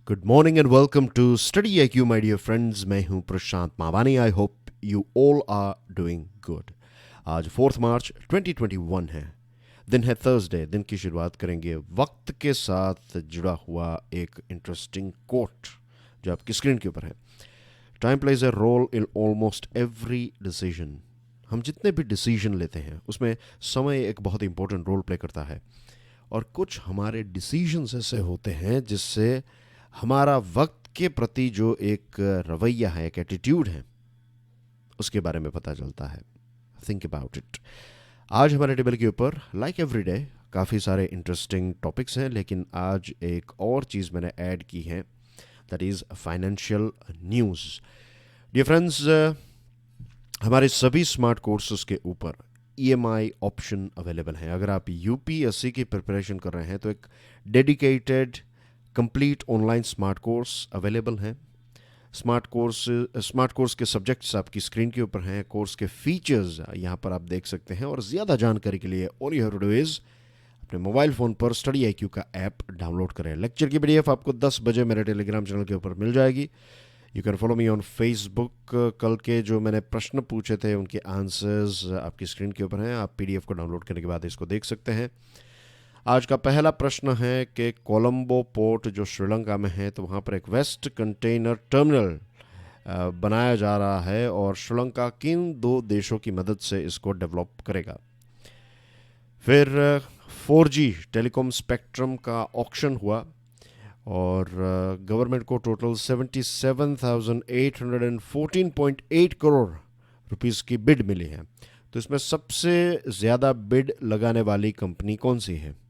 Good morning and welcome to study IQ my dear friends. मैं हूं Prashant Mavani. I hope you all are doing good. आज 4 मार्च 2021 है। दिन है थर्सडे। दिन की शुरुआत करेंगे वक्त के साथ जुड़ा हुआ एक इंटरेस्टिंग कोट जो आपकी स्क्रीन के ऊपर है। Time plays a role in almost every decision. हम जितने भी डिसीजन लेते हैं उसमें समय एक बहुत इंपॉर्टेंट रोल प्ले करता है। और कुछ हमारे डिसीजंस ऐसे होते हैं जिससे हमारा वक्त के प्रति जो एक रवैया है, एक एटीट्यूड है, उसके बारे में पता चलता है। Think about it. आज हमारे टेबल के ऊपर लाइक एवरी डे काफ़ी सारे इंटरेस्टिंग टॉपिक्स हैं, लेकिन आज एक और चीज़ मैंने ऐड की है, that is financial news. Dear friends, हमारे सभी स्मार्ट कोर्सेज के ऊपर EMI ऑप्शन अवेलेबल है। अगर आप UPSC की प्रिपरेशन कर रहे हैं तो एक dedicated complete online smart course available हैं। स्मार्ट कोर्स के सब्जेक्ट्स आपकी स्क्रीन के ऊपर हैं। कोर्स के फीचर्स यहाँ पर आप देख सकते हैं। और ज़्यादा जानकारी के लिए all you have to do is अपने मोबाइल फ़ोन पर स्टडी IQ का ऐप डाउनलोड करें। लेक्चर की PDF आपको 10 बजे मेरे टेलीग्राम चैनल के ऊपर मिल जाएगी। You can follow me on Facebook. कल के जो मैंने प्रश्न पूछे थे उनके आंसर्स आपकी स्क्रीन के ऊपर हैं। आप PDF को डाउनलोड करने के बाद इसको देख सकते हैं। आज का पहला प्रश्न है कि कोलंबो पोर्ट जो श्रीलंका में है, तो वहाँ पर एक वेस्ट कंटेनर टर्मिनल बनाया जा रहा है और श्रीलंका किन दो देशों की मदद से इसको डेवलप करेगा। फिर 4G टेलीकॉम स्पेक्ट्रम का ऑक्शन हुआ और गवर्नमेंट को टोटल 77,814.8 करोड़ रुपीस की बिड मिली है। तो इसमें सबसे ज़्यादा बिड लगाने वाली कंपनी कौन सी है?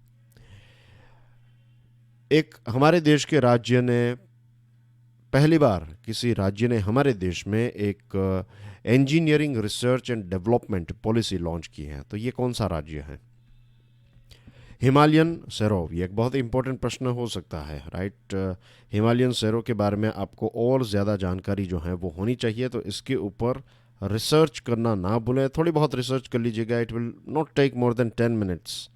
एक हमारे देश के राज्य ने, पहली बार किसी राज्य ने हमारे देश में एक engineering research and development policy launch की है। तो ये कौन सा राज्य है? हिमालयन सैरोव, ये एक बहुत इंपॉर्टेंट प्रश्न हो सकता है, राइट। हिमालयन सैरोव के बारे में आपको और ज़्यादा जानकारी जो है वो होनी चाहिए, तो इसके ऊपर रिसर्च करना ना भूलें। थोड़ी बहुत रिसर्च कर लीजिएगा, it will not take more than 10 minutes,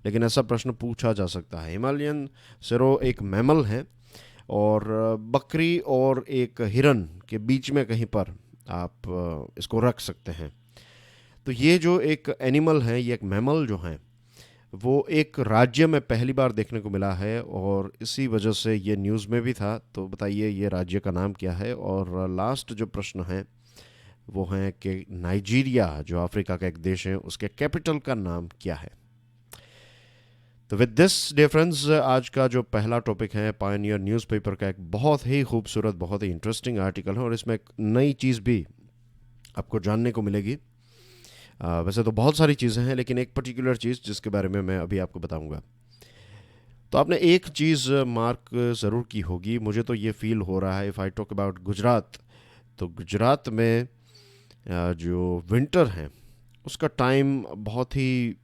लेकिन ऐसा प्रश्न पूछा जा सकता है। हिमालयन सैरोव एक मैमल है और बकरी और एक हिरन के बीच में कहीं पर आप इसको रख सकते हैं। तो ये जो एक एनिमल है, ये एक मैमल जो है वो एक राज्य में पहली बार देखने को मिला है और इसी वजह से ये न्यूज़ में भी था। तो बताइए ये राज्य का नाम क्या है? और लास्ट जो प्रश्न है वो है कि नाइजीरिया जो अफ्रीका का एक देश है, उसके कैपिटल का नाम क्या है? तो विद दिस डियर फ्रेंड्स, आज का जो पहला टॉपिक है पायनियर न्यूज़पेपर का एक बहुत ही खूबसूरत, बहुत ही इंटरेस्टिंग आर्टिकल है और इसमें एक नई चीज़ भी आपको जानने को मिलेगी। वैसे तो बहुत सारी चीज़ें हैं, लेकिन एक पर्टिकुलर चीज़ जिसके बारे में मैं अभी आपको बताऊंगा। तो आपने एक चीज़ मार्क ज़रूर की होगी, मुझे तो ये फील हो रहा है, if I talk about Gujarat, तो गुजरात में जो विंटर है उसका टाइम बहुत ही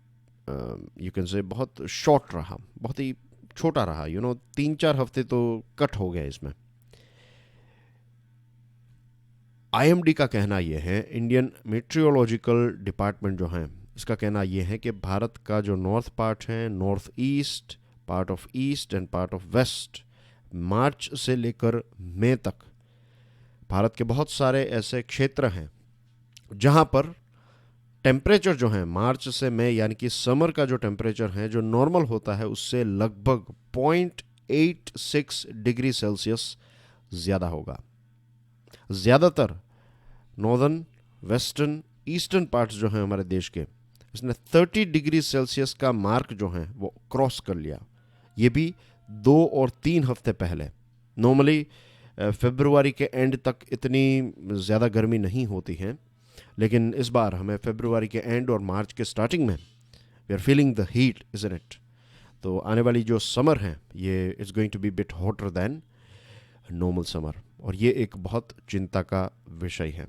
यू कैन से बहुत शॉर्ट रहा, बहुत ही छोटा रहा। 3-4 हफ्ते तो कट हो गया इसमें। IMD का कहना यह है, इंडियन मेट्रियोलॉजिकल डिपार्टमेंट जो है, इसका कहना यह है कि भारत का जो नॉर्थ पार्ट है, north east, part of east and part of west, March से लेकर मई तक भारत के बहुत सारे ऐसे क्षेत्र हैं जहां पर टेम्परेचर जो है मार्च से मई, यानी कि समर का जो टेम्परेचर है जो नॉर्मल होता है उससे लगभग 0.86 डिग्री सेल्सियस ज़्यादा होगा। ज़्यादातर नॉर्दर्न, वेस्टर्न, ईस्टर्न पार्ट्स जो हैं हमारे देश के, इसने 30 डिग्री सेल्सियस का मार्क जो है वो क्रॉस कर लिया। ये भी 2 और 3 हफ्ते पहले। नॉर्मली फरवरी के एंड तक इतनी ज़्यादा गर्मी नहीं होती है, लेकिन इस बार हमें फरवरी के एंड और मार्च के स्टार्टिंग में we are feeling the heat, isn't it. तो आने वाली जो समर है ये is going to be bit hotter than normal summer, और ये एक बहुत चिंता का विषय है।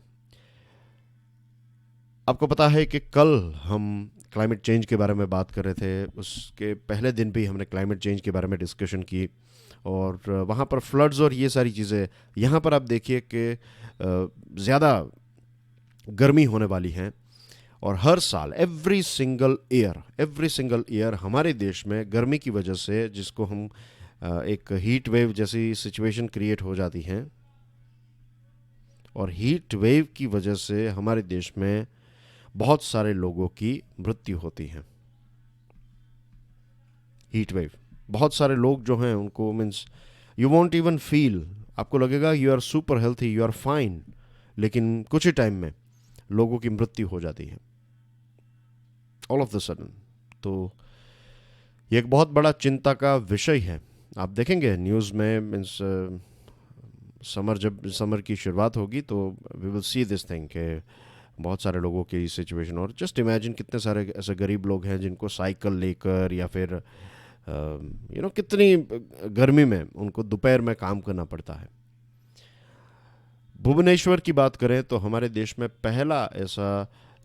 आपको पता है कि कल हम क्लाइमेट चेंज के बारे में बात कर रहे थे, उसके पहले दिन भी हमने क्लाइमेट चेंज के बारे में डिस्कशन की और वहाँ पर फ्लड्स और ये सारी चीज़ें। यहाँ पर आप देखिए कि ज़्यादा गर्मी होने वाली है और हर साल एवरी सिंगल ईयर हमारे देश में गर्मी की वजह से, जिसको हम एक हीट वेव जैसी सिचुएशन क्रिएट हो जाती है, और हीट वेव की वजह से हमारे देश में बहुत सारे लोगों की मृत्यु होती है। हीट वेव, बहुत सारे लोग जो हैं उनको means you won't even feel, आपको लगेगा you are super healthy, you are fine, लेकिन कुछ ही टाइम में लोगों की मृत्यु हो जाती है ऑल ऑफ द सडन। तो ये एक बहुत बड़ा चिंता का विषय है। आप देखेंगे न्यूज़ में, मीन्स जब समर की शुरुआत होगी तो we will see this thing कि बहुत सारे लोगों की सिचुएशन, और जस्ट इमेजिन कितने सारे ऐसे गरीब लोग हैं जिनको साइकिल लेकर या फिर कितनी गर्मी में उनको दोपहर में काम करना पड़ता है। भुवनेश्वर की बात करें तो हमारे देश में पहला ऐसा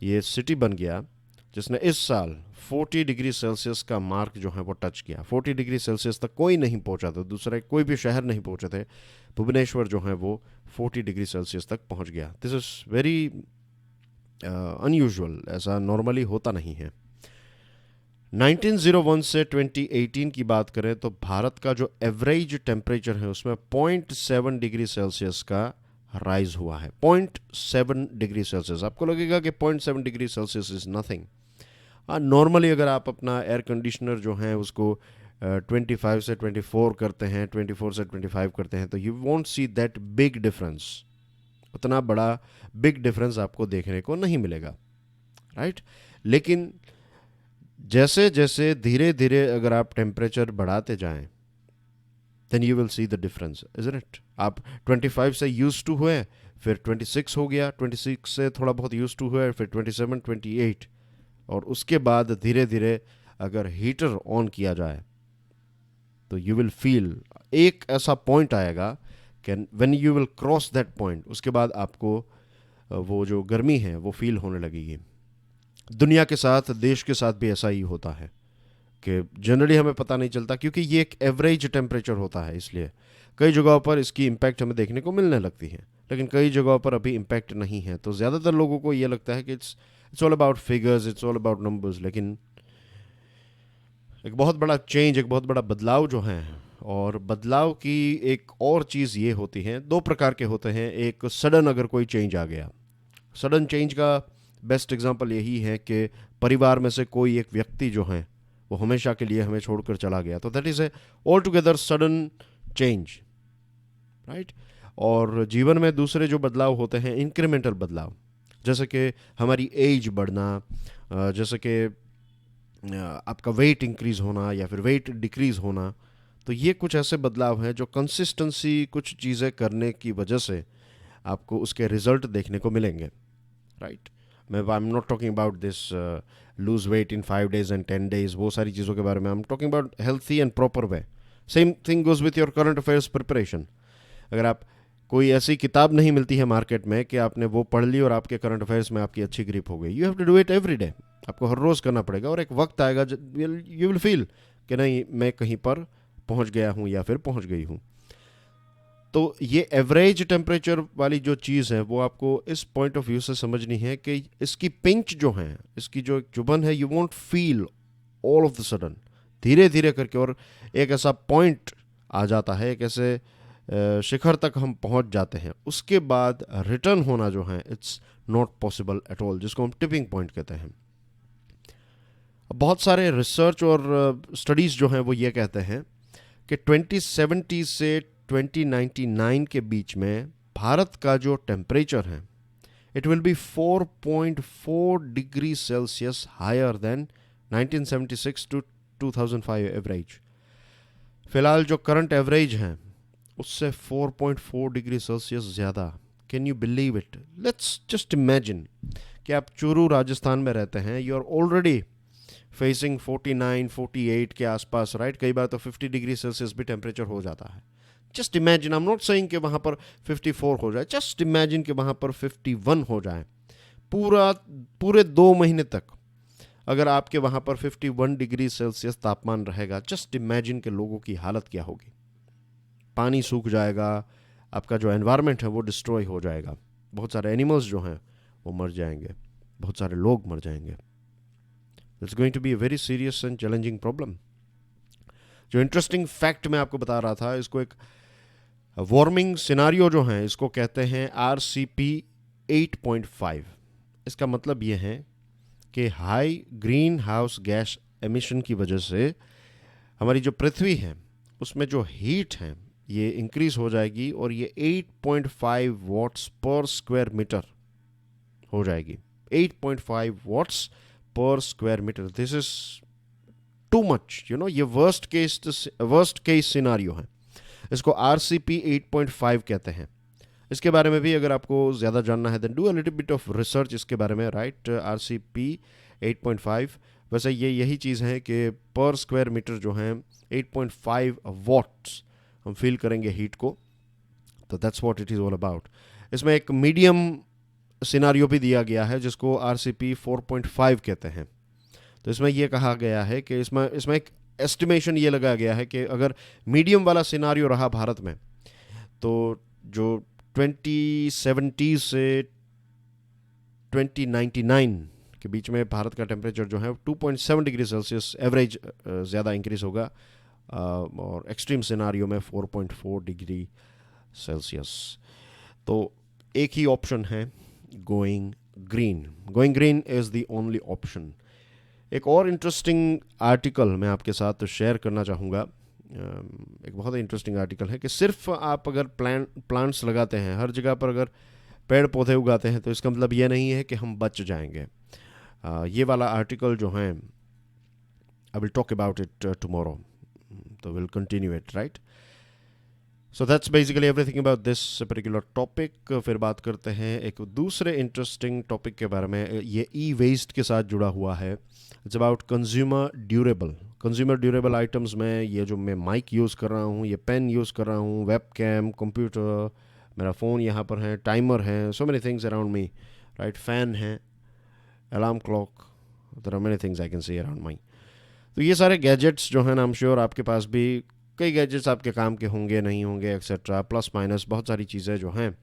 ये सिटी बन गया जिसने इस साल 40 डिग्री सेल्सियस का मार्क जो है वो टच किया। 40 डिग्री सेल्सियस तक कोई नहीं पहुंचा था, दूसरा कोई भी शहर नहीं पहुंचे थे। भुवनेश्वर जो है वो 40 डिग्री सेल्सियस तक पहुंच गया। दिस इज़ वेरी अनयूजुअल, ऐसा नॉर्मली होता नहीं है। 1901 से 2018 की बात करें तो भारत का जो एवरेज टेम्परेचर है उसमें 0.7 डिग्री सेल्सियस का राइज हुआ है। 0.7 डिग्री सेल्सियस, आपको लगेगा कि 0.7 degree Celsius is nothing. Normally अगर आप अपना एयर कंडीशनर जो है उसको 25 से 24 करते हैं, 24 से 25 करते हैं, तो you want see that big difference. उतना बड़ा बिग डिफरेंस आपको देखने को नहीं मिलेगा, राइट? लेकिन जैसे जैसे धीरे धीरे अगर आप टेम्परेचर बढ़ाते जाएं, then you will see the difference, isn't it? आप 25 से यूज टू हुए, फिर 26 हो गया, 26 से थोड़ा बहुत यूज टू हुए, फिर 27, 28, और उसके बाद धीरे धीरे अगर हीटर ऑन किया जाए तो यू विल फील एक ऐसा पॉइंट आएगा कि when you will cross that point, उसके बाद आपको वो जो गर्मी है वो फील होने लगेगी। दुनिया के साथ, देश के साथ भी ऐसा ही होता है कि जनरली हमें पता नहीं चलता क्योंकि ये एक एवरेज टेम्परेचर होता है, इसलिए कई जगहों पर इसकी इम्पैक्ट हमें देखने को मिलने लगती है, लेकिन कई जगहों पर अभी इम्पैक्ट नहीं है। तो ज़्यादातर लोगों को ये लगता है कि it's all about figures, it's all about numbers, लेकिन एक बहुत बड़ा चेंज, एक बहुत बड़ा बदलाव जो है, और बदलाव की एक और चीज़ ये होती है, दो प्रकार के होते हैं। एक सडन अगर कोई चेंज आ गया, सडन चेंज का बेस्ट एग्जांपल यही है कि परिवार में से कोई एक व्यक्ति जो है वो हमेशा के लिए हमें छोड़कर चला गया, तो that is a all together sudden change, right? और जीवन में दूसरे जो बदलाव होते हैं इंक्रीमेंटल बदलाव, जैसे कि हमारी एज बढ़ना, जैसे कि आपका वेट इंक्रीज होना या फिर वेट डिक्रीज होना। तो ये कुछ ऐसे बदलाव हैं जो कंसिस्टेंसी कुछ चीज़ें करने की वजह से आपको उसके रिजल्ट देखने को मिलेंगे, राइट? मैं I am not talking about this lose weight in 5 days and 10 days, वो सारी चीज़ों के बारे में। I am talking about healthy and proper way. Same thing goes with your current affairs preparation. अगर आप कोई ऐसी किताब नहीं मिलती है मार्केट में कि आपने वो पढ़ ली और आपके करंट अफेयर्स में आपकी अच्छी ग्रिप हो गई, you have to do it every day. आपको हर रोज़ करना पड़ेगा, और एक वक्त आएगा यू विल फील कि नहीं, मैं कहीं पर पहुंच गया हूं या फिर पहुंच गई हूं। तो ये एवरेज टेम्परेचर वाली जो चीज़ है वो आपको इस पॉइंट ऑफ व्यू से समझनी है कि इसकी पिंच जो है, इसकी जो चुभन है, you want feel all of the sudden, धीरे धीरे करके, और एक ऐसा पॉइंट आ जाता है, एक ऐसे शिखर तक हम पहुंच जाते हैं, उसके बाद रिटर्न होना जो है it's not possible at all, जिसको हम टिपिंग पॉइंट कहते हैं। बहुत सारे रिसर्च और स्टडीज़ जो हैं वो ये कहते हैं कि 2070 से 2099 के बीच में भारत का जो टेम्परेचर है it will be 4.4 degree Celsius higher than 1976 to 2005 average. फिलहाल जो करंट एवरेज है उससे 4.4 डिग्री सेल्सियस ज़्यादा। Can you believe it? Let's just imagine कि आप चूरू राजस्थान में रहते हैं, यू आर ऑलरेडी फेसिंग 49, 48 के आसपास, राइट? कई बार तो 50 डिग्री सेल्सियस भी टेम्परेचर हो जाता है। Just imagine, I am not saying कि वहाँ पर 54 हो जाए, जस्ट इमेजिन कि वहाँ पर 51 हो जाए पूरे 2 महीने तक। अगर आपके वहाँ पर 51 डिग्री सेल्सियस तापमान रहेगा, जस्ट इमेजिन के लोगों की हालत क्या होगी। पानी सूख जाएगा, आपका जो एनवायरनमेंट है वो डिस्ट्रॉय हो जाएगा, बहुत सारे एनिमल्स जो हैं वो मर जाएंगे, बहुत सारे लोग मर जाएंगे। It's going to be a very serious and challenging problem. जो इंटरेस्टिंग फैक्ट मैं आपको बता रहा था, इसको एक वार्मिंग सिनारियो जो है इसको कहते हैं RCP 8.5। इसका मतलब ये है कि high green house gas emission की वजह से हमारी जो पृथ्वी है उसमें जो हीट है ये इंक्रीज हो जाएगी और ये 8.5 वॉट्स पर स्क्वायर मीटर हो जाएगी। 8.5 watts per square metre, this is too much, ये वर्स्ट केस सिनारियो है। इसको RCP 8.5 कहते हैं। इसके बारे में भी अगर आपको ज़्यादा जानना है then do a little bit of research इसके बारे में, राइट। RCP 8.5 वैसे ये यही चीज़ है कि पर स्क्वायर मीटर जो है 8.5 वॉट्स हम फील करेंगे हीट को, तो that's what it is all about. इसमें एक मीडियम सिनारियो भी दिया गया है जिसको RCP 4.5 कहते हैं। तो इसमें यह कहा गया है कि इसमें एक एस्टिमेशन ये लगाया गया है कि अगर मीडियम वाला सिनारियो रहा भारत में तो जो 2070 से 2099 के बीच में भारत का टेम्परेचर जो है 2.7 डिग्री सेल्सियस एवरेज ज़्यादा इंक्रीज होगा और एक्सट्रीम सिनारियो में 4.4 डिग्री सेल्सियस। तो एक ही ऑप्शन है, going green. Going green is the only option. एक और इंटरेस्टिंग आर्टिकल मैं आपके साथ शेयर करना चाहूँगा। एक बहुत ही इंटरेस्टिंग आर्टिकल है कि सिर्फ आप अगर प्लांट्स लगाते हैं, हर जगह पर अगर पेड़ पौधे उगाते हैं तो इसका मतलब ये नहीं है कि हम बच जाएंगे। ये वाला आर्टिकल जो है I will talk about it tomorrow, तो will continue it, right. So that's basically everything about this particular topic. फिर बात करते हैं एक दूसरे इंटरेस्टिंग टॉपिक के बारे में। ये ई वेस्ट के साथ जुड़ा हुआ है। It's about consumer durable items में ये जो मैं माइक यूज़ कर रहा हूँ, ये पेन यूज़ कर रहा हूँ, वेब कैम, कंप्यूटर, मेरा फ़ोन यहाँ पर है, टाइमर है, so many things around me, right. Fan है, alarm clock, there are many things I can see around my. तो ये सारे गैजेट्स जो हैं ना, आई एम श्योर आपके पास भी कई गैजेट्स आपके काम के होंगे, नहीं होंगे, एक्सेट्रा, प्लस माइनस बहुत सारी चीज़ें जो हैं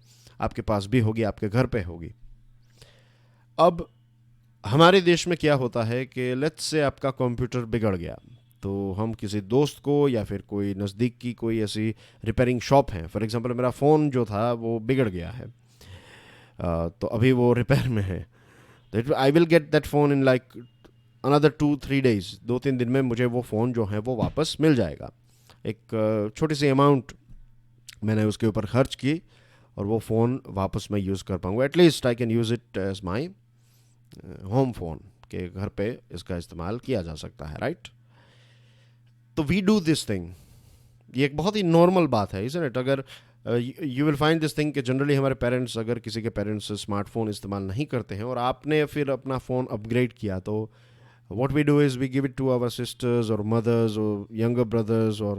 आपके पास भी होगी, आपके घर पे होगी। अब हमारे देश में क्या होता है कि लेट्स से आपका कंप्यूटर बिगड़ गया, तो हम किसी दोस्त को या फिर कोई नज़दीक की कोई ऐसी रिपेयरिंग शॉप है, फॉर एग्जांपल मेरा फ़ोन जो था वो बिगड़ गया है, तो अभी वो रिपेयर में है, तो I will get that phone in like another 2-3 days, 2-3 दिन में मुझे वो फ़ोन जो है वो वापस मिल जाएगा। एक छोटी सी अमाउंट मैंने उसके ऊपर खर्च की और वो फ़ोन वापस मैं यूज़ कर पाऊँगा। At least I can use it as my home phone, के घर पे इसका इस्तेमाल किया जा सकता है, राइट। तो वी डू दिस थिंग, ये एक बहुत ही नॉर्मल बात है, इज़न्ट इट। अगर you will find this thing कि जनरली हमारे पेरेंट्स, अगर किसी के पेरेंट्स स्मार्टफोन इस्तेमाल नहीं करते हैं और आपने फिर अपना फ़ोन अपग्रेड किया, तो what we do is we give it to our sisters or mothers or younger brothers or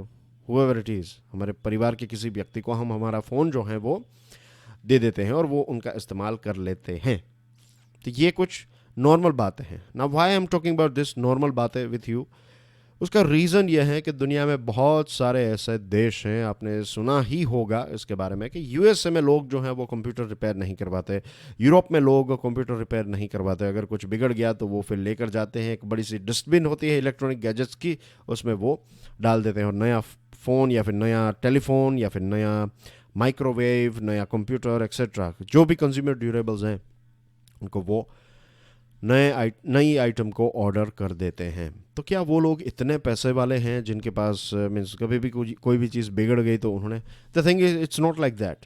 whoever it is, हमारे परिवार के किसी व्यक्ति को हम हमारा फ़ोन जो है वो दे देते हैं और वो उनका इस्तेमाल कर लेते हैं। तो ये कुछ नॉर्मल बातें हैं ना। Why I am talking about this normal बातें विथ यू, उसका रीज़न ये है कि दुनिया में बहुत सारे ऐसे देश हैं, आपने सुना ही होगा इसके बारे में, कि USA में लोग जो हैं वो कंप्यूटर रिपेयर नहीं करवाते, यूरोप में लोग कंप्यूटर रिपेयर नहीं करवाते। अगर कुछ बिगड़ गया तो वो फिर लेकर जाते हैं, एक बड़ी सी डस्टबिन होती है इलेक्ट्रॉनिक गैजेट्स की, उसमें वो डाल देते हैं और नया फ़ोन या फिर नया टेलीफोन या फिर नया माइक्रोवेव, नया कंप्यूटर एक्सेट्रा, जो भी कंज्यूमर ड्यूरेबल्स हैं उनको वो नई आइटम को ऑर्डर कर देते हैं। तो क्या वो लोग इतने पैसे वाले हैं जिनके पास मीन्स कभी भी कोई भी चीज़ बिगड़ गई तो उन्होंने, the thing is it's not like that.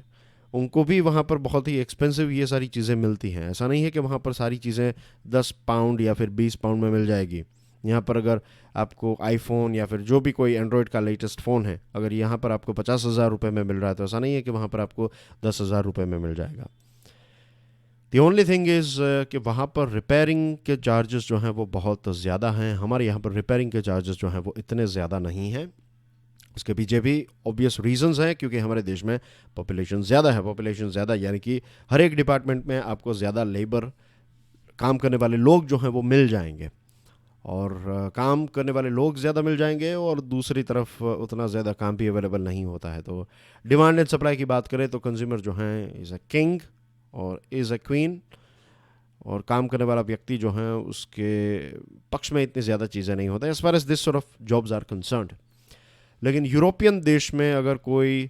उनको भी वहाँ पर बहुत ही एक्सपेंसिव ये सारी चीज़ें मिलती हैं। ऐसा नहीं है कि वहाँ पर सारी चीज़ें 10 पाउंड या फिर 20 पाउंड में मिल जाएगी। यहाँ पर अगर आपको आईफोन या फिर जो भी कोई एंड्रॉयड का लेटेस्ट फ़ोन है, अगर यहाँ पर आपको 50,000 रुपये में मिल रहा है, तो ऐसा नहीं है कि वहाँ पर आपको 10,000 रुपये में मिल जाएगा। द ओनली थिंग इज़ कि वहाँ पर रिपेयरिंग के चार्जेस जो हैं वो बहुत ज़्यादा हैं। हमारे यहाँ पर रिपेयरिंग के चार्जेस जो हैं वो इतने ज़्यादा नहीं हैं। उसके पीछे भी ऑब्वियस रीजंस हैं, क्योंकि हमारे देश में पॉपुलेशन ज़्यादा है। पॉपुलेशन ज़्यादा यानी कि हर एक डिपार्टमेंट में आपको ज़्यादा लेबर, काम करने वाले लोग जो हैं वो मिल जाएंगे, और काम करने वाले लोग ज़्यादा मिल जाएंगे और दूसरी तरफ उतना ज़्यादा काम भी अवेलेबल नहीं होता है। तो डिमांड एंड सप्लाई की बात करें तो कंज्यूमर जो हैं इज़ अ किंग और इज़ अ क्वीन, और काम करने वाला व्यक्ति जो है उसके पक्ष में इतनी ज़्यादा चीज़ें नहीं होता as far as this sort of jobs are concerned. लेकिन यूरोपियन देश में अगर कोई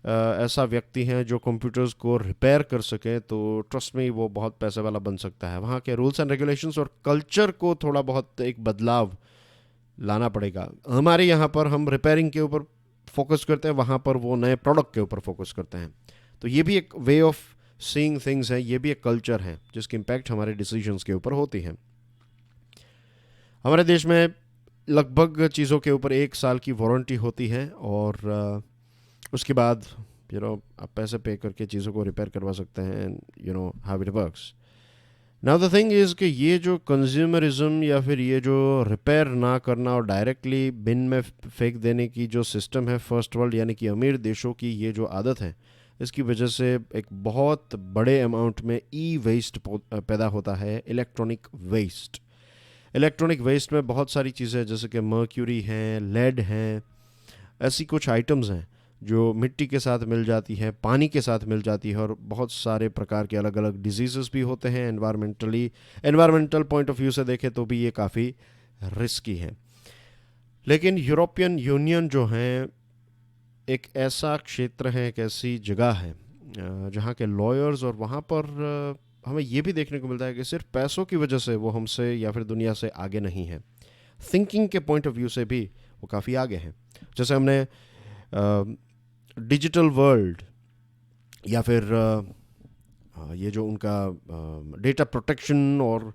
ऐसा व्यक्ति है जो कंप्यूटर्स को रिपेयर कर सके तो ट्रस्ट में वो बहुत पैसे वाला बन सकता है। वहाँ के रूल्स एंड रेगुलेशंस और कल्चर को थोड़ा बहुत एक बदलाव लाना पड़ेगा। हमारे यहाँ पर हम रिपेयरिंग के ऊपर फोकस करते हैं, वहाँ पर वो नए प्रोडक्ट के ऊपर फोकस करते हैं। तो ये भी एक वे ऑफ सीइंग थिंग्स है, ये भी एक कल्चर है जिसकी इम्पैक्ट हमारे डिसीजंस के ऊपर होती है। हमारे देश में लगभग चीज़ों के ऊपर 1 साल की वारंटी होती है और उसके बाद आप पैसे पे करके चीज़ों को रिपेयर करवा सकते हैं। How it works. Now the thing is कि ये जो कंज्यूमरिज्म या फिर ये जो रिपेयर ना करना और डायरेक्टली बिन में फेंक देने की जो सिस्टम है फर्स्ट वर्ल्ड यानी कि अमीर देशों की, ये जो आदत है, इसकी वजह से एक बहुत बड़े अमाउंट में ई वेस्ट पैदा होता है, इलेक्ट्रॉनिक वेस्ट। इलेक्ट्रॉनिक वेस्ट में बहुत सारी चीज़ें जैसे कि मर्क्यूरी हैं, लेड हैं, ऐसी कुछ आइटम्स हैं जो मिट्टी के साथ मिल जाती है, पानी के साथ मिल जाती है और बहुत सारे प्रकार के अलग अलग डिजीज़ भी होते हैं। एनवायरमेंटल पॉइंट ऑफ व्यू से देखें तो भी ये काफ़ी रिस्की है। लेकिन यूरोपियन यूनियन जो है एक ऐसा क्षेत्र है, एक ऐसी जगह है जहाँ के लॉयर्स और वहाँ पर हमें ये भी देखने को मिलता है कि सिर्फ पैसों की वजह से वो हमसे या फिर दुनिया से आगे नहीं है, थिंकिंग के पॉइंट ऑफ व्यू से भी वो काफ़ी आगे हैं। जैसे हमने डिजिटल वर्ल्ड या फिर ये जो उनका डेटा प्रोटेक्शन और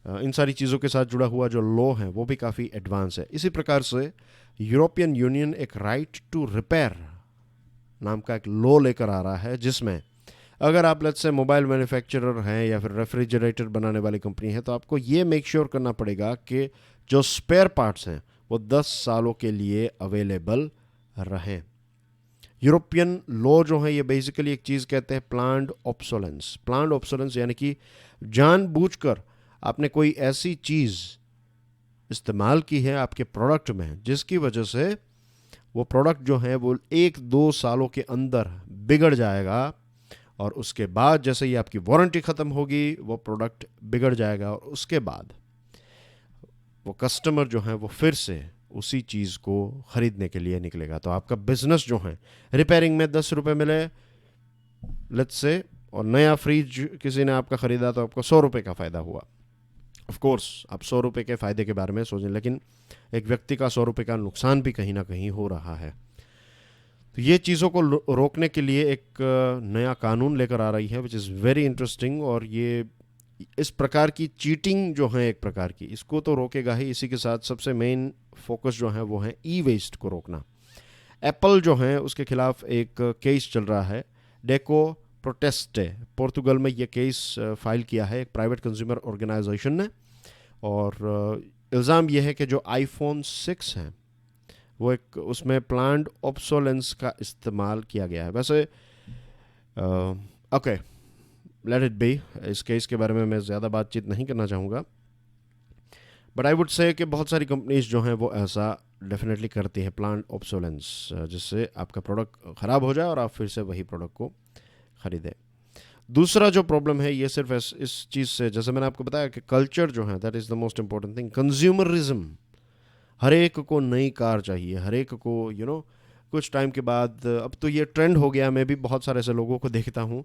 इन सारी चीज़ों के साथ जुड़ा हुआ जो लॉ है वो भी काफ़ी एडवांस है। इसी प्रकार से यूरोपियन यूनियन एक राइट टू रिपेयर नाम का एक लॉ लेकर आ रहा है, जिसमें अगर आप लेट्स से मोबाइल मैन्युफैक्चरर हैं या फिर रेफ्रिजरेटर बनाने वाली कंपनी है तो आपको ये मेक श्योर करना पड़ेगा कि जो स्पेयर पार्ट्स हैं वो 10 सालों के लिए अवेलेबल रहें। यूरोपियन लॉ जो है ये बेसिकली एक चीज़ कहते हैं प्लान्ड ऑब्सोलेंस। प्लान्ड ऑब्सोलेंस यानी कि जानबूझकर आपने कोई ऐसी चीज़ इस्तेमाल की है आपके प्रोडक्ट में जिसकी वजह से वो प्रोडक्ट जो है वो 1-2 सालों के अंदर बिगड़ जाएगा और उसके बाद जैसे ही आपकी वारंटी ख़त्म होगी वो प्रोडक्ट बिगड़ जाएगा और उसके बाद वो कस्टमर जो है वो फिर से उसी चीज़ को ख़रीदने के लिए निकलेगा। तो आपका बिजनेस जो है रिपेयरिंग में 10 रुपये मिले लेट्स से और नया फ्रिज किसी ने आपका ख़रीदा तो आपको 100 रुपये का फ़ायदा हुआ। ऑफ कोर्स आप 100 रुपये के फ़ायदे के बारे में सोचें, लेकिन एक व्यक्ति का 100 रुपये का नुकसान भी कहीं ना कहीं हो रहा है। तो ये चीज़ों को रोकने के लिए एक नया कानून लेकर आ रही है विच इज़ वेरी इंटरेस्टिंग। और ये इस प्रकार की चीटिंग जो है एक प्रकार की, इसको तो रोकेगा ही। इसी के साथ सबसे मेन फोकस जो है वो है ई वेस्ट को रोकना। एप्पल जो है उसके खिलाफ एक केस चल रहा है, डेको प्रोटेस्टे। पोर्तुगल में ये केस फाइल किया है एक प्राइवेट कंज्यूमर ऑर्गेनाइजेशन ने और इल्ज़ाम यह है कि जो आईफोन 6 है वो एक उसमें प्लान्ड ऑब्सोलेंस का इस्तेमाल किया गया है। वैसे ओके लेट इट बी, इस केस के बारे में मैं ज़्यादा बातचीत नहीं करना चाहूँगा, बट आई वुड से कि बहुत सारी कंपनीज जो हैं वो ऐसा डेफिनेटली करती हैं प्लान्ड ऑब्सोलेंस, जिससे आपका प्रोडक्ट ख़राब हो जाए और आप फिर से वही प्रोडक्ट को ख़रीदें। दूसरा जो प्रॉब्लम है ये सिर्फ इस चीज़ से, जैसे मैंने आपको बताया कि कल्चर जो है that is the most important thing. Consumerism, हर एक को नई कार चाहिए, हर एक को कुछ टाइम के बाद, अब तो ये ट्रेंड हो गया, मैं भी बहुत सारे ऐसे लोगों को देखता हूँ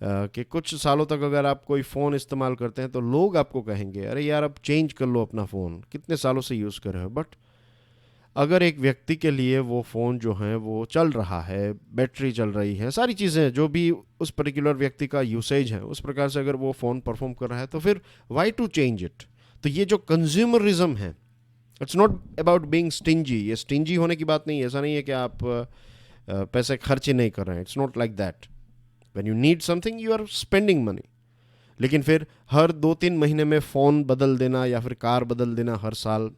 कि कुछ सालों तक अगर आप कोई फ़ोन इस्तेमाल करते हैं तो लोग आपको कहेंगे अरे यार अब चेंज कर लो अपना फ़ोन, कितने सालों से यूज़ कर रहे हो। बट अगर एक व्यक्ति के लिए वो फ़ोन जो है वो चल रहा है, बैटरी चल रही है, सारी चीज़ें जो भी उस पर्टिकुलर व्यक्ति का यूसेज है उस प्रकार से अगर वो फ़ोन परफॉर्म कर रहा है तो फिर वाई टू चेंज इट। तो ये जो कंज्यूमरिज्म है, it's not about being stingy. ये स्टिंजी होने की बात नहीं है, ऐसा नहीं है कि आप पैसे खर्च ही नहीं कर रहे हैं, it's not like that. When you need something you are spending money. लेकिन फिर हर 2-3 महीने में फ़ोन बदल देना या फिर कार बदल देना हर साल,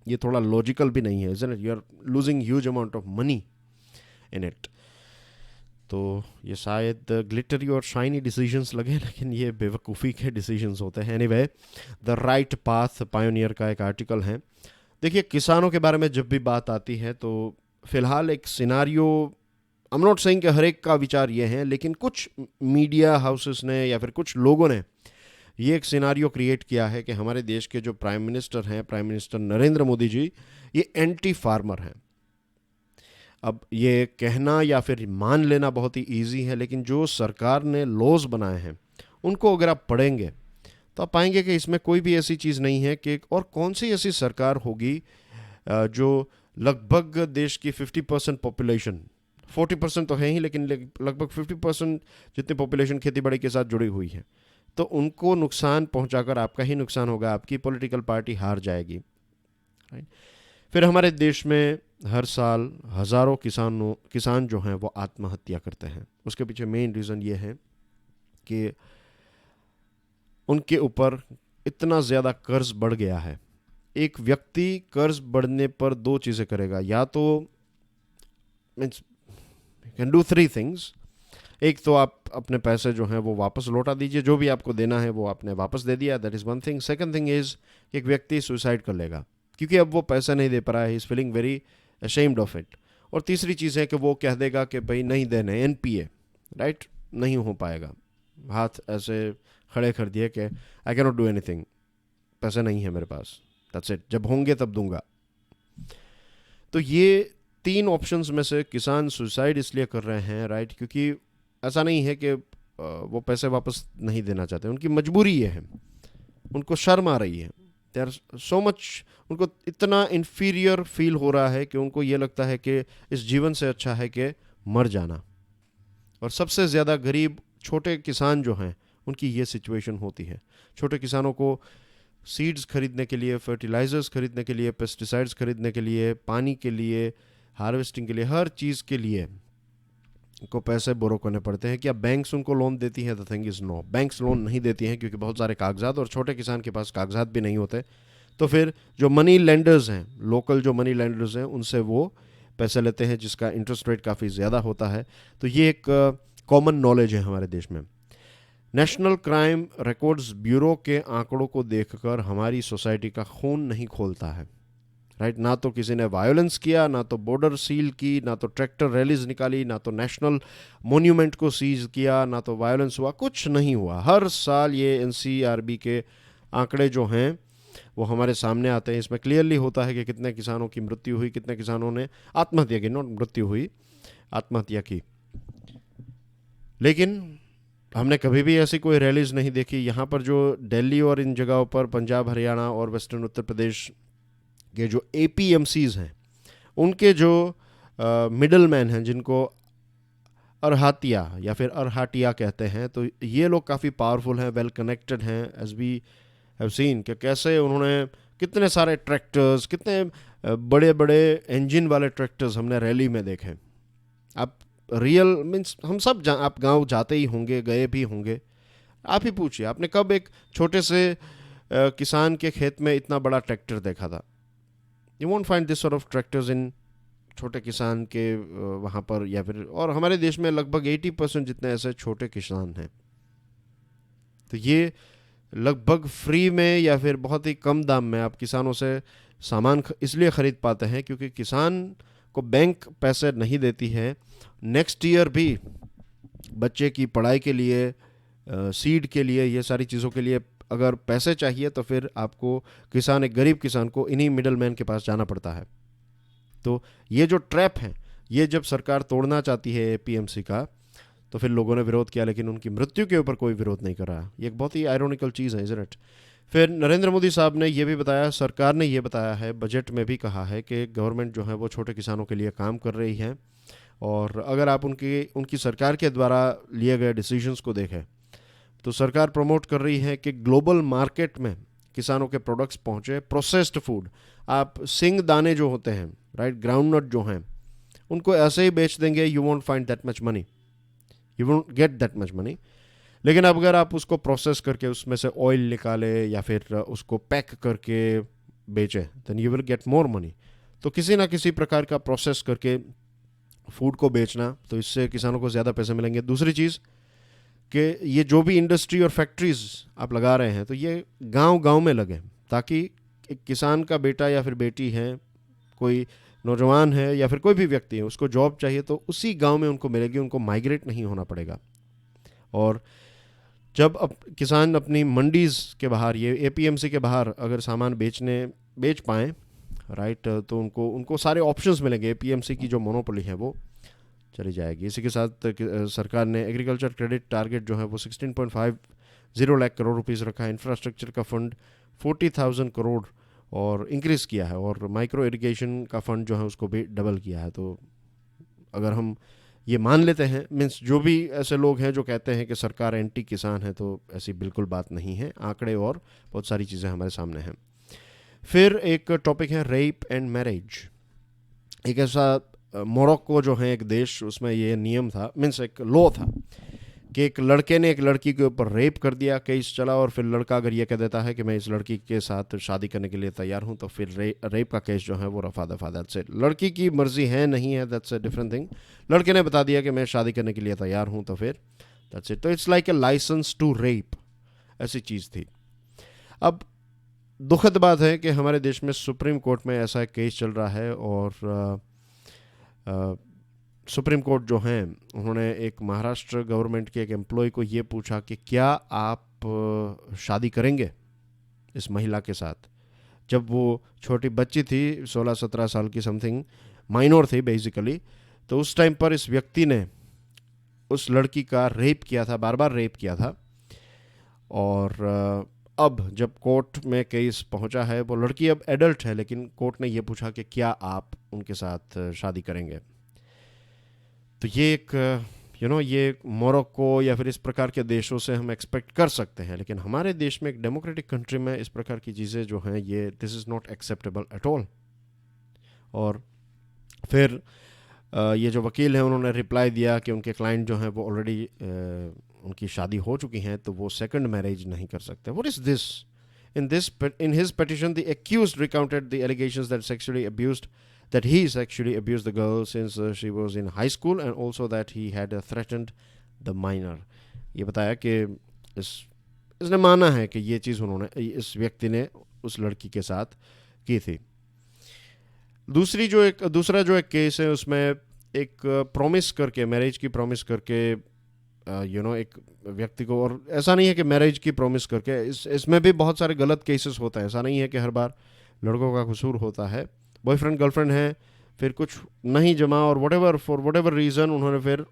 ये थोड़ा लॉजिकल भी नहीं है, isn't it? You are losing huge amount of money in it। तो ये शायद ग्लिटरी और शाइनी डिसीजंस लगे, लेकिन ये बेवकूफ़ी के डिसीजंस होते हैं। Anyway, the right path pioneer का एक आर्टिकल है। देखिए, किसानों के बारे में जब भी बात आती है तो फ़िलहाल एक scenario, I am not saying कि हर एक का विचार ये है, लेकिन कुछ मीडिया हाउसेस ने या फिर कुछ लोगों ने ये एक सिनारियो क्रिएट किया है कि हमारे देश के जो प्राइम मिनिस्टर हैं, प्राइम मिनिस्टर नरेंद्र मोदी जी, ये एंटी फार्मर हैं। अब ये कहना या फिर मान लेना बहुत ही ईजी है, लेकिन जो सरकार ने लॉज बनाए हैं उनको अगर आप पढ़ेंगे तो आप पाएंगे कि इसमें कोई भी ऐसी चीज़ नहीं है कि, और कौन सी ऐसी सरकार होगी जो लगभग देश की 50% पॉपुलेशन, 40% तो है ही, लेकिन लगभग 50% जितनी पॉपुलेशन खेती बाड़ी के साथ जुड़ी हुई है, तो उनको नुकसान पहुंचाकर आपका ही नुकसान होगा, आपकी पॉलिटिकल पार्टी हार जाएगी, राइट। फिर हमारे देश में हर साल हज़ारों किसान जो हैं वो आत्महत्या करते हैं। उसके पीछे मेन रीज़न ये है कि उनके ऊपर इतना ज़्यादा कर्ज बढ़ गया है। एक व्यक्ति कर्ज बढ़ने पर दो चीज़ें करेगा, या तो means can do three things. एक तो आप अपने पैसे जो हैं वो वापस लौटा दीजिए, जो भी आपको देना है वो आपने वापस दे दिया, that is one thing. Second thing is एक व्यक्ति सुसाइड कर लेगा क्योंकि अब वो पैसा नहीं दे पा रहा है, he is feeling very ashamed of it. और तीसरी चीज़ है कि वो कह देगा कि भाई नहीं देने, एनपीए, राइट, नहीं हो पाएगा, हाथ ऐसे खड़े कर दिए कि I can not do anything, पैसे नहीं है मेरे पास, दैट्स इट, जब होंगे तब दूंगा। तो ये तीन ऑप्शंस में से किसान सुसाइड इसलिए कर रहे हैं, राइट, क्योंकि ऐसा नहीं है कि वो पैसे वापस नहीं देना चाहते, उनकी मजबूरी ये है, उनको शर्म आ रही है, दे आर सो मच, उनको इतना इन्फीरियर फील हो रहा है कि उनको ये लगता है कि इस जीवन से अच्छा है कि मर जाना। और सबसे ज़्यादा गरीब छोटे किसान जो हैं उनकी ये सिचुएशन होती है। छोटे किसानों को सीड्स खरीदने के लिए, फर्टिलाइजर्स खरीदने के लिए, पेस्टिसाइड्स खरीदने के लिए, पानी के लिए, हार्वेस्टिंग के लिए, हर चीज़ के लिए को पैसे बोरो करने पड़ते हैं। क्या बैंक्स उनको लोन देती हैं? The thing is no, banks loan नहीं देती हैं क्योंकि बहुत सारे कागजात, और छोटे किसान के पास कागजात भी नहीं होते। तो फिर जो मनी लेंडर्स हैं, लोकल जो मनी लेंडर्स हैं, उनसे वो पैसे लेते हैं जिसका इंटरेस्ट रेट काफ़ी ज़्यादा होता है। तो ये एक कॉमन नॉलेज है हमारे देश में। नेशनल क्राइम रिकॉर्ड्स ब्यूरो के आंकड़ों को देखकर हमारी सोसाइटी का खून नहीं खोलता है, राइट। ना तो किसी ने वायलेंस किया, ना तो बॉर्डर सील की, ना तो ट्रैक्टर रैलीज निकाली, ना तो नेशनल मोन्यूमेंट को सीज किया, ना तो वायलेंस हुआ, कुछ नहीं हुआ। हर साल ये एनसीआरबी के आंकड़े जो हैं वो हमारे सामने आते हैं। इसमें क्लियरली होता है कि कितने किसानों की मृत्यु हुई, कितने किसानों ने आत्महत्या की, नॉट मृत्यु हुई, आत्महत्या की। लेकिन हमने कभी भी ऐसी कोई रैलीज नहीं देखी। यहाँ पर जो दिल्ली और इन जगहों पर, पंजाब, हरियाणा और वेस्टर्न उत्तर प्रदेश के जो एपीएमसीज हैं, उनके जो मिडल मैन हैं, जिनको अरहातिया या फिर अरहाटिया कहते हैं, तो ये लोग काफ़ी पावरफुल हैं, वेल कनेक्टेड हैं, एज वी हैव सीन कि कैसे उन्होंने कितने सारे ट्रैक्टर्स, कितने बड़े बड़े इंजन वाले ट्रैक्टर्स हमने रैली में देखे। आप रियल मीन्स हम सब आप गांव जाते ही होंगे, गए भी होंगे, आप ही पूछिए आपने कब एक छोटे से किसान के खेत में इतना बड़ा ट्रैक्टर देखा था। You won't find this sort of tractors in छोटे किसान के वहाँ पर, या फिर, और हमारे देश में लगभग 80% जितने ऐसे छोटे किसान हैं। तो ये लगभग फ्री में या फिर बहुत ही कम दाम में आप किसानों से सामान इसलिए ख़रीद पाते हैं क्योंकि किसान को बैंक पैसे नहीं देती है। नेक्स्ट ईयर भी बच्चे की पढ़ाई के लिए, सीड के लिए, ये सारी चीज़ों के लिए अगर पैसे चाहिए तो फिर आपको किसान, एक गरीब किसान को इन्हीं मिडल मैन के पास जाना पड़ता है। तो ये जो ट्रैप है, ये जब सरकार तोड़ना चाहती है एपीएमसी का, तो फिर लोगों ने विरोध किया, लेकिन उनकी मृत्यु के ऊपर कोई विरोध नहीं कर रहा। ये एक बहुत ही आयरोनिकल चीज़ है, इज़न्ट इट। फिर नरेंद्र मोदी साहब ने ये भी बताया, सरकार ने ये बताया है, बजट में भी कहा है कि गवर्नमेंट जो है वो छोटे किसानों के लिए काम कर रही है। और अगर आप उनकी सरकार के द्वारा लिए गए डिसीजंस को देखें तो सरकार प्रमोट कर रही है कि ग्लोबल मार्केट में किसानों के प्रोडक्ट्स पहुँचे। प्रोसेस्ड फूड, आप सिंग दाने जो होते हैं, राइट, ग्राउंड नट जो हैं, उनको ऐसे ही बेच देंगे, you won't find that much money, you won't get that much money. लेकिन अब अगर आप उसको प्रोसेस करके उसमें से ऑयल निकाले या फिर उसको पैक करके बेचें, then you will get more money. तो किसी ना किसी प्रकार का प्रोसेस करके फूड को बेचना, तो इससे किसानों को ज़्यादा पैसे मिलेंगे। दूसरी चीज़ कि ये जो भी इंडस्ट्री और फैक्ट्रीज आप लगा रहे हैं, तो ये गांव-गांव में लगे, ताकि एक किसान का बेटा या फिर बेटी है, कोई नौजवान है या फिर कोई भी व्यक्ति है, उसको जॉब चाहिए तो उसी गांव में उनको मिलेगी, उनको माइग्रेट नहीं होना पड़ेगा। और जब किसान अपनी मंडीज़ के बाहर, ये एपीएमसी के बाहर अगर सामान बेच पाएँ, राइट, तो उनको सारे ऑप्शंस मिलेंगे, पीएमसी की जो मोनोपोली है वो चली जाएगी। इसी के साथ सरकार ने एग्रीकल्चर क्रेडिट टारगेट जो है वो 16.50 लाख करोड़ रुपीस रखा है, इंफ्रास्ट्रक्चर का फंड 40,000 करोड़ और इंक्रीज़ किया है, और माइक्रो इरिगेशन का फंड जो है उसको भी डबल किया है। तो अगर हम ये मान लेते हैं, मीन्स जो भी ऐसे लोग हैं जो कहते हैं कि सरकार एंटी किसान है, तो ऐसी बिल्कुल बात नहीं है, आंकड़े और बहुत सारी चीज़ें हमारे सामने हैं। फिर एक टॉपिक है रेप एंड मैरिज। एक ऐसा मोरक्को जो है एक देश, उसमें ये नियम था, मीन्स एक लॉ था कि एक लड़के ने एक लड़की के ऊपर रेप कर दिया, केस चला, और फिर लड़का अगर ये कह देता है कि मैं इस लड़की के साथ शादी करने के लिए तैयार हूं, तो फिर रेप का केस जो है वो रफा दफा। That's it. लड़की की मर्जी है नहीं है, दैट्स अ डिफरेंट थिंग। लड़के ने बता दिया कि मैं शादी करने के लिए तैयार हूं, तो फिर दैट्स इट। तो it's like a licence to rape, ऐसी चीज़ थी। अब दुखद बात है कि हमारे देश में सुप्रीम कोर्ट में ऐसा एक केस चल रहा है, और सुप्रीम कोर्ट जो हैं उन्होंने एक महाराष्ट्र गवर्नमेंट के एक एम्प्लॉय को ये पूछा कि क्या आप शादी करेंगे इस महिला के साथ। जब वो छोटी बच्ची थी, 16-17 साल की समथिंग, माइनर थी बेसिकली, तो उस टाइम पर इस व्यक्ति ने उस लड़की का रेप किया था, बार बार रेप किया था। और अब जब कोर्ट में केस पहुंचा है, वो लड़की अब एडल्ट है, लेकिन कोर्ट ने ये पूछा कि क्या आप उनके साथ शादी करेंगे। तो ये एक ये मोरक्को या फिर इस प्रकार के देशों से हम एक्सपेक्ट कर सकते हैं, लेकिन हमारे देश में एक डेमोक्रेटिक कंट्री में इस प्रकार की चीज़ें जो हैं, ये this is not acceptable at all. और फिर ये जो वकील हैं उन्होंने रिप्लाई दिया कि उनके क्लाइंट जो हैं वो ऑलरेडी उनकी शादी हो चुकी हैं, तो वो सेकंड मैरिज नहीं कर सकते। What is this? In his petition, the accused recounted the allegations that he sexually abused the girl since she was in high school, and also that he had threatened the minor. ये बताया कि इसने माना है कि ये चीज़ इस व्यक्ति ने उस लड़की के साथ की थी। दूसरा जो एक केस है, उसमें एक प्रॉमिस करके, मैरिज की प्रॉमिस करके एक व्यक्ति को, और ऐसा नहीं है कि मैरिज की प्रॉमिस करके, इसमें भी बहुत सारे गलत केसेस होता है। ऐसा नहीं है कि हर बार लड़कों का कसूर होता है। बॉयफ्रेंड गर्लफ्रेंड है, फिर कुछ नहीं जमा, और फॉर वट एवर रीज़न उन्होंने फिर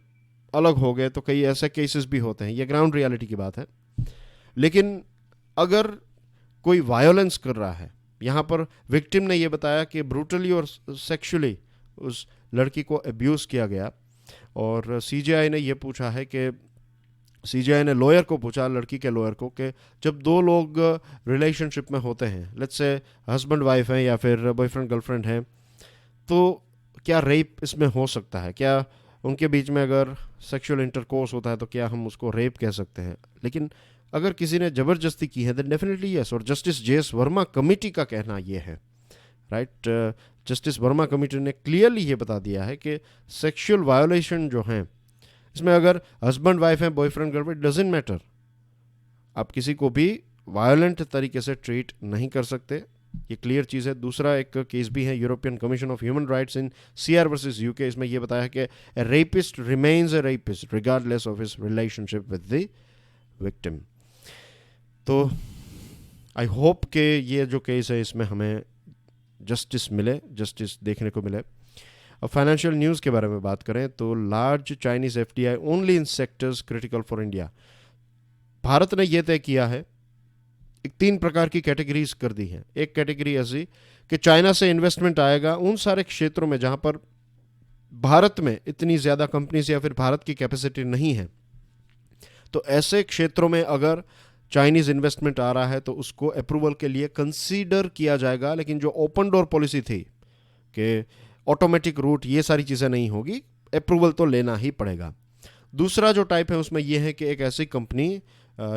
अलग हो गए, तो कई ऐसे केसेस भी होते हैं। ये ग्राउंड रियलिटी की बात है। लेकिन अगर कोई वायोलेंस कर रहा है, यहाँ पर विक्टिम ने ये बताया कि ब्रूटली और सेक्सुअली उस लड़की को अब्यूज़ किया गया, और सीजीआई ने ये पूछा है कि सीजीआई ने लॉयर को पूछा, लड़की के लॉयर को, कि जब दो लोग रिलेशनशिप में होते हैं, लेट्स से हस्बैंड वाइफ हैं या फिर बॉयफ्रेंड गर्लफ्रेंड हैं, तो क्या रेप इसमें हो सकता है? क्या उनके बीच में अगर सेक्सुअल इंटरकोर्स होता है तो क्या हम उसको रेप कह सकते हैं? लेकिन अगर किसी ने ज़बरदस्ती की है, देन डेफिनेटली यस। और जस्टिस जे.एस. वर्मा कमेटी का कहना ये है, राइट, जस्टिस वर्मा कमेटी ने क्लियरली ये बता दिया है कि सेक्सुअल वायोलेशन जो हैं, इसमें अगर हस्बैंड वाइफ है, बॉयफ्रेंड गर्लफ्रेंड, डजंट मैटर, आप किसी को भी वायोलेंट तरीके से ट्रीट नहीं कर सकते। ये क्लियर चीज़ है। दूसरा एक केस भी है, European Commission of Human Rights in CR versus UK. इसमें यह बताया है कि a rapist remains a rapist regardless of his relationship with the victim. तो आई होप कि ये जो केस है इसमें हमें जस्टिस देखने को मिले। अब फाइनेंशियल न्यूज़ के बारे में बात करें तो large Chinese FDI only in sectors critical for India. Bharat ने यह तय किया है, एक 3 प्रकार की कैटेगरीज कर दी हैं। एक कैटेगरी ऐसी कि चाइना से इन्वेस्टमेंट आएगा उन सारे क्षेत्रों में जहां पर भारत में इतनी ज़्यादा कंपनीज या फिर भारत की कैपेसिटी नहीं है। तो ऐसे क्षेत्रों में अगर चाइनीज़ इन्वेस्टमेंट आ रहा है तो उसको अप्रूवल के लिए कंसीडर किया जाएगा। लेकिन जो ओपन डोर पॉलिसी थी कि ऑटोमेटिक रूट, ये सारी चीज़ें नहीं होगी, अप्रूवल तो लेना ही पड़ेगा। दूसरा जो टाइप है उसमें यह है कि एक ऐसी कंपनी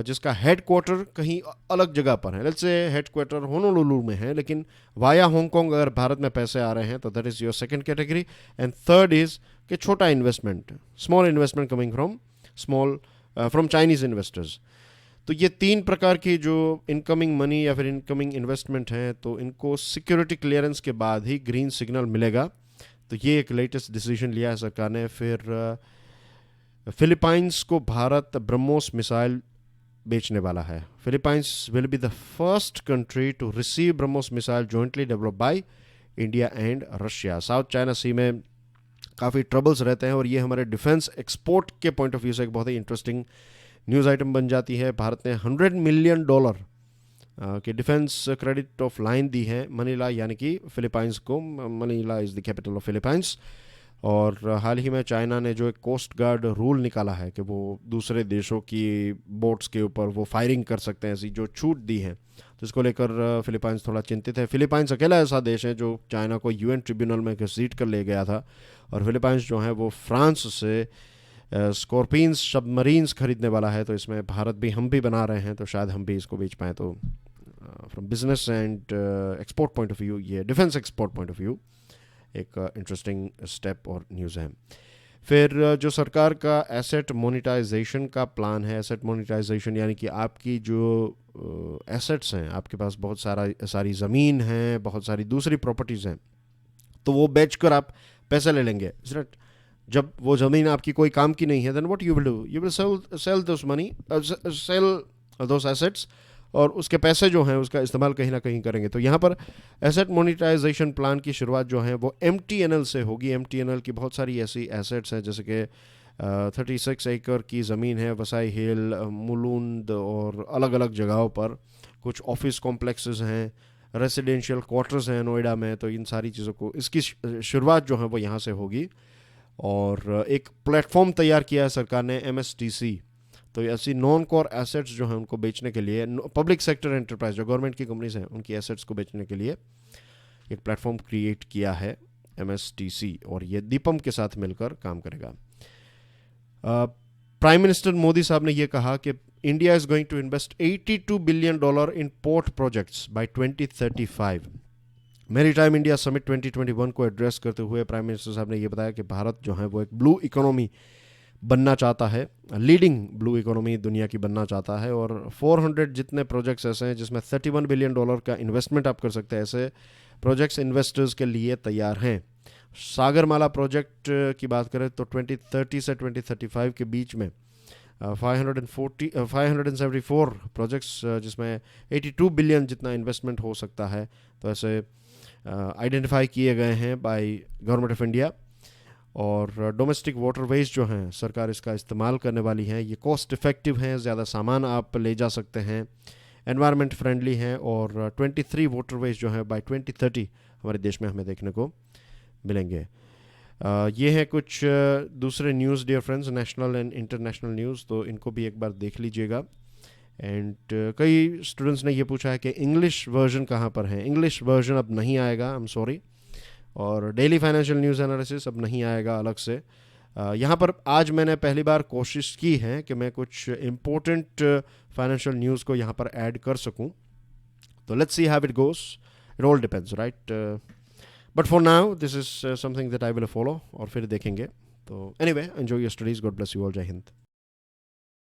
जिसका हेडक्वार्टर कहीं अलग जगह पर है, लेट्स से हेडक्वार्टर होनोलुलु में है, लेकिन वाया हांगकांग अगर भारत में पैसे आ रहे हैं, तो that is your second category. And third is कि छोटा investment, small investment coming from Chinese investors. तो ये 3 प्रकार की जो इनकमिंग मनी या फिर इनकमिंग इन्वेस्टमेंट हैं, तो इनको सिक्योरिटी क्लियरेंस के बाद ही ग्रीन सिग्नल मिलेगा। तो ये एक लेटेस्ट डिसीजन लिया है सरकार ने। फिर फिलीपाइंस को भारत ब्रह्मोस मिसाइल बेचने वाला है। Philippines will be the first country to receive BrahMos missile jointly developed by India and Russia. South China Sea में काफ़ी ट्रबल्स रहते हैं और ये हमारे डिफेंस एक्सपोर्ट के पॉइंट ऑफ व्यू से एक बहुत ही इंटरेस्टिंग न्यूज़ आइटम बन जाती है। भारत ने $100 मिलियन की डिफेंस क्रेडिट ऑफ लाइन दी है मनीला यानी कि फिलीपाइंस को। Manila is the capital of Philippines. और हाल ही में चाइना ने जो एक कोस्ट गार्ड रूल निकाला है कि वो दूसरे देशों की बोट्स के ऊपर वो फायरिंग कर सकते हैं, ऐसी जो छूट दी है, तो इसको लेकर फिलीपाइंस थोड़ा चिंतित है। फिलीपाइंस अकेला ऐसा देश है जो चाइना को यूएन ट्रिब्यूनल में घसीट कर ले गया था। और फिलीपाइंस जो है वो फ्रांस से स्कॉर्पियंस सबमरीन्स खरीदने वाला है, तो इसमें भारत भी, हम भी बना रहे हैं, तो शायद हम भी इसको बेच पाएँ। तो from business and export point of view, ये defence export point of view एक इंटरेस्टिंग स्टेप और न्यूज़ है। फिर जो सरकार का एसेट मोनेटाइजेशन का प्लान है, एसेट मोनेटाइजेशन यानी कि आपकी जो एसेट्स हैं, आपके पास बहुत सारी ज़मीन है, बहुत सारी दूसरी प्रॉपर्टीज़ हैं, तो वो बेचकर आप पैसे ले लेंगे। जब वो ज़मीन आपकी कोई काम की नहीं है, then what you will do, you will sell those money, sell those assets, और उसके पैसे जो हैं उसका इस्तेमाल कहीं ना कहीं करेंगे। तो यहाँ पर एसेट मोनेटाइजेशन प्लान की शुरुआत जो है वो MTNL से होगी। MTNL की बहुत सारी ऐसी एसेट्स हैं, जैसे कि 36 एकड़ की ज़मीन है वसाई हिल, मुलुंद और अलग अलग जगहों पर। कुछ ऑफिस कॉम्प्लेक्सेस हैं, रेसिडेंशियल क्वार्टर्स हैं नोएडा में। तो इन सारी चीज़ों को, इसकी शुरुआत जो है वो यहाँ से होगी। और एक प्लेटफॉर्म तैयार किया है सरकार ने, MSTC। तो ऐसी नॉन कोर एसेट्स जो हैं उनको बेचने के लिए, पब्लिक सेक्टर एंटरप्राइज जो गवर्नमेंट की कंपनीज हैं उनकी एसेट्स को बेचने के लिए एक प्लेटफॉर्म क्रिएट किया है MSTC, और ये दीपम के साथ मिलकर काम करेगा। प्राइम मिनिस्टर मोदी साहब ने ये कहा कि India is going to invest $82 billion in port projects by 2035। Maritime India summit 2021 को एड्रेस करते हुए प्राइम मिनिस्टर साहब ने ये बताया कि भारत जो है वो एक ब्लू इकोनॉमी बनना चाहता है, लीडिंग ब्लू इकोनॉमी दुनिया की बनना चाहता है। और 400 जितने प्रोजेक्ट्स ऐसे हैं जिसमें $31 बिलियन का इन्वेस्टमेंट आप कर सकते हैं, ऐसे प्रोजेक्ट्स इन्वेस्टर्स के लिए तैयार हैं। सागरमाला प्रोजेक्ट की बात करें तो 2030 से 2035 के बीच में 574 प्रोजेक्ट्स जिसमें 82 बिलियन जितना इन्वेस्टमेंट हो सकता है, तो ऐसे आइडेंटिफाई किए गए हैं बाय गवर्नमेंट ऑफ इंडिया। और डोमेस्टिक वाटरवेज जो हैं सरकार इसका इस्तेमाल करने वाली हैं, ये कॉस्ट इफ़ेक्टिव हैं, ज़्यादा सामान आप ले जा सकते हैं, एनवायरनमेंट फ्रेंडली हैं। और 23 वाटरवेज जो हैं बाय 2030 हमारे देश में हमें देखने को मिलेंगे। ये हैं कुछ दूसरे news dear friends, national and international news, तो इनको भी एक बार देख लीजिएगा। एंड कई स्टूडेंट्स ने ये पूछा है कि इंग्लिश वर्जन कहाँ पर है। इंग्लिश वर्जन अब नहीं आएगा, आई एम सॉरी। और डेली फाइनेंशियल न्यूज़ एनालिसिस अब नहीं आएगा अलग से। यहाँ पर आज मैंने पहली बार कोशिश की है कि मैं कुछ इम्पोर्टेंट फाइनेंशियल न्यूज़ को यहाँ पर ऐड कर सकूँ, तो let's see how it goes, it all depends, right. But for now this is something that I will follow, और फिर देखेंगे। तो anyway, enjoy your studies, God bless you all, जय हिंद।